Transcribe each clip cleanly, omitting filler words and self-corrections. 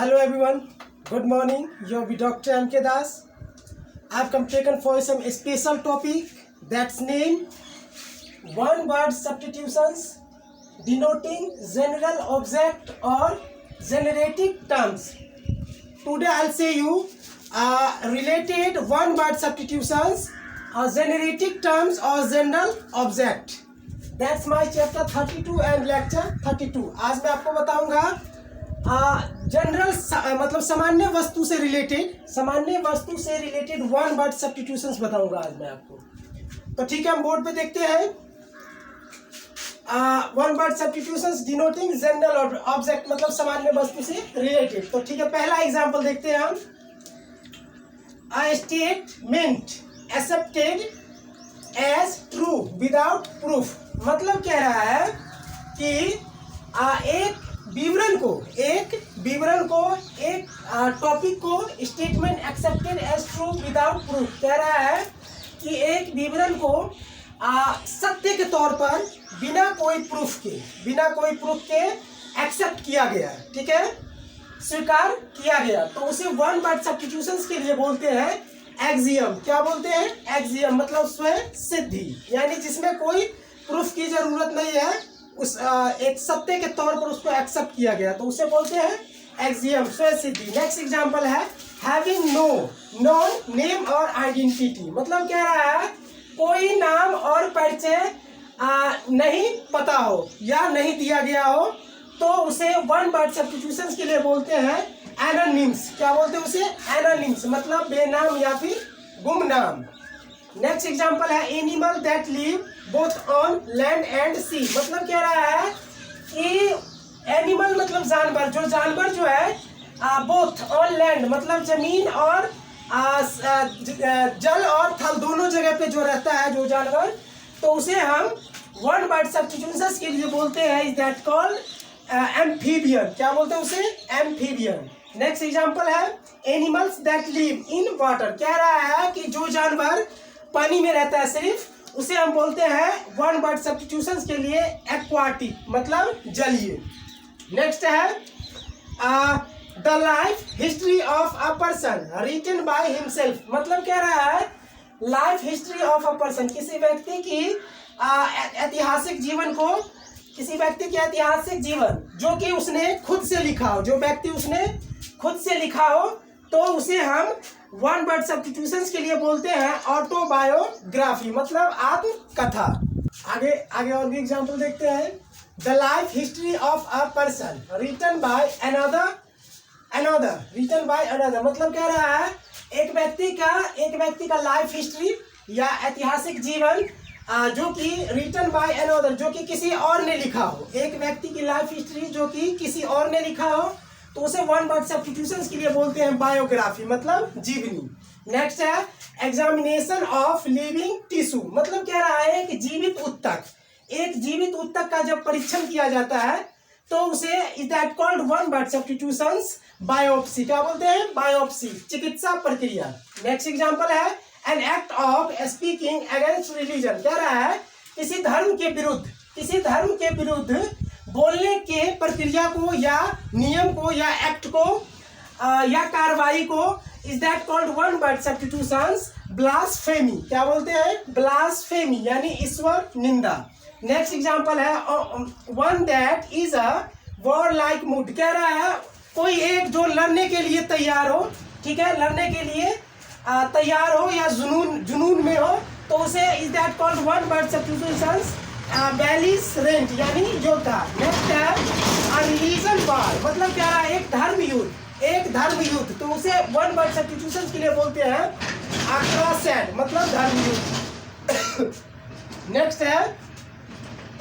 Hello everyone, good morning. You're with Dr. M.K. Das. I've come taken for some special topic that's named one word substitutions denoting general object or generative terms. Today I'll say you related one word substitutions or generative terms or general object. That's my chapter 32 and lecture 32. आज मैं आपको बताऊंगा general मतलब सामान्य वस्तु से related one word substitutions बताऊंगा आज मैं आपको। तो ठीक है, हम बोर्ड पे देखते हैं one word substitutions denoting general object मतलब सामान्य वस्तु से रिलेटेड। तो ठीक है, पहला एग्जांपल देखते हैं हम। A statement accepted as true without proof मतलब कह रहा है कि एक टॉपिक को statement accepted as true without proof कह रहा है कि एक विवरण को सत्य के तौर पर बिना कोई प्रूफ के एक्सेप्ट किया गया, ठीक है, स्वीकार किया गया, तो उसे वन वर्ड सब्स्टिट्यूशंस के लिए बोलते हैं एक्सियम। क्या बोलते हैं? एक्सियम मतलब स्वयं सिद्धि, यानी जिसमें कोई प्रूफ की जरूरत नहीं है, उस एक सत्य के तौर पर उसको एक्सेप्ट किया गया, तो उसे बोलते हैं एक्सियम, स्वयं सिद्धि। नेक्स्ट एग्जांपल है हैविंग नॉन नेम और आइडेंटिटी मतलब कह रहा है कोई नाम और परिचय नहीं पता हो या नहीं दिया गया हो, तो उसे वन वर्ड सब्स्टिट्यूशंस के लिए बोलते हैं एनोनिम्स। क्या बोलते हैं उसे? एनोनिम्स मतलब बेनाम या फिर गुमनाम। नेक्स्ट एग्जांपल है animal that live both on land and sea मतलब कह रहा है कि एनिमल मतलब जानवर जो है बोथ ऑन लैंड मतलब जमीन और जल और थल दोनों जगह पे जो रहता है जो जानवर, तो उसे हम वन वर्ड सब्स्टिट्यूशंस के लिए बोलते हैं इज दैट कॉल्ड एम्फीबियन। क्या बोलते हैं उसे? एम्फीबियन। नेक्स्ट एग्जांपल है animals that live in water कह रहा है कि जो जानवर पानी में रहता है सिर्फ, उसे हम बोलते हैं वन वर्ड सब्स्टिट्यूशंस के लिए एक्वाटिक मतलब जलीय। नेक्स्ट है the life history of a person written by himself मतलब कह रहा है life history of a person किसी व्यक्ति की ऐतिहासिक जीवन जो कि उसने खुद से लिखा हो, जो व्यक्ति उसने खुद से लिखा हो, तो उसे हम वन वर्ड सब्स्टिट्यूशंस के लिए बोलते हैं ऑटोबायोग्राफी मतलब आत्मकथा। आगे और भी एग्जांपल देखते हैं। The life history of a person written by another मतलब कह रहा है एक व्यक्ति का लाइफ हिस्ट्री या ऐतिहासिक जीवन जो कि रिटन बाय अनदर जो कि किसी और ने लिखा हो, एक व्यक्ति की लाइफ हिस्ट्री जो कि किसी और ने लिखा हो, तो उसे वन वर्ड सब्स्टिट्यूशंस के लिए बोलते हैं बायोग्राफी मतलब जीवनी। नेक्स्ट है एग्जामिनेशन ऑफ लिविंग टिश्यू मतलब कह रहा है कि एक जीवित ऊतक का जब परीक्षण किया जाता है, तो उसे is that called one word substitutions biopsy. क्या बोलते हैं? बायोप्सी, चिकित्सा प्रक्रिया। नेक्स्ट एग्जांपल है an act of speaking against religion कह रहा है किसी धर्म के विरुद्ध बोलने के प्रक्रिया को या नियम को या एक्ट को या कार्रवाई को is that called one word substitutions blasphemy. क्या बोलते हैं? ब्लास्फेमी यानी ईश्वर निंदा। नेक्स्ट एग्जांपल है one that is a war like mood कह रहा है कोई एक जो लड़ने के लिए तैयार हो, ठीक है, लड़ने के लिए तैयार हो या जुनून में हो, तो उसे is that called one word substitutions belligerent यानी योद्धा। नेक्स्ट है रिलीजन वार मतलब क्या है एक धर्म युद्ध, तो उसे वन वर्ड सब्स्टिट्यूशंस के लिए बोलते हैं क्रासेड मतलब धर्म युद्ध। नेक्स्ट है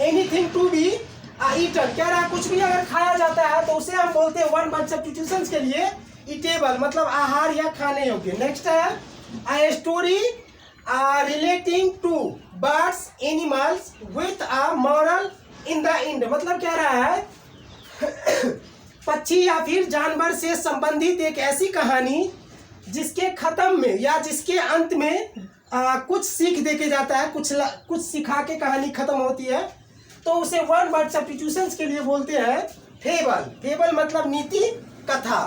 एनीथिंग टू बी ईटन कह रहा है कुछ भी अगर खाया जाता है तो उसे हम बोलते हैं वन वर्ड सब्स्टिट्यूशंस के लिए ईटेबल मतलब आहार या खाने योग्य। नेक्स्ट है a story relating to birds animals with a moral in the end मतलब कह रहा है पक्षी या फिर जानवर से संबंधित एक ऐसी कहानी जिसके खत्म में या जिसके अंत में कुछ सीख देके जाता है, कुछ सिखा के कहानी खत्म होती है, तो उसे वन वर्ड सब्स्टिट्यूशंस के लिए बोलते हैं फेबल। फेबल मतलब नीति कथा।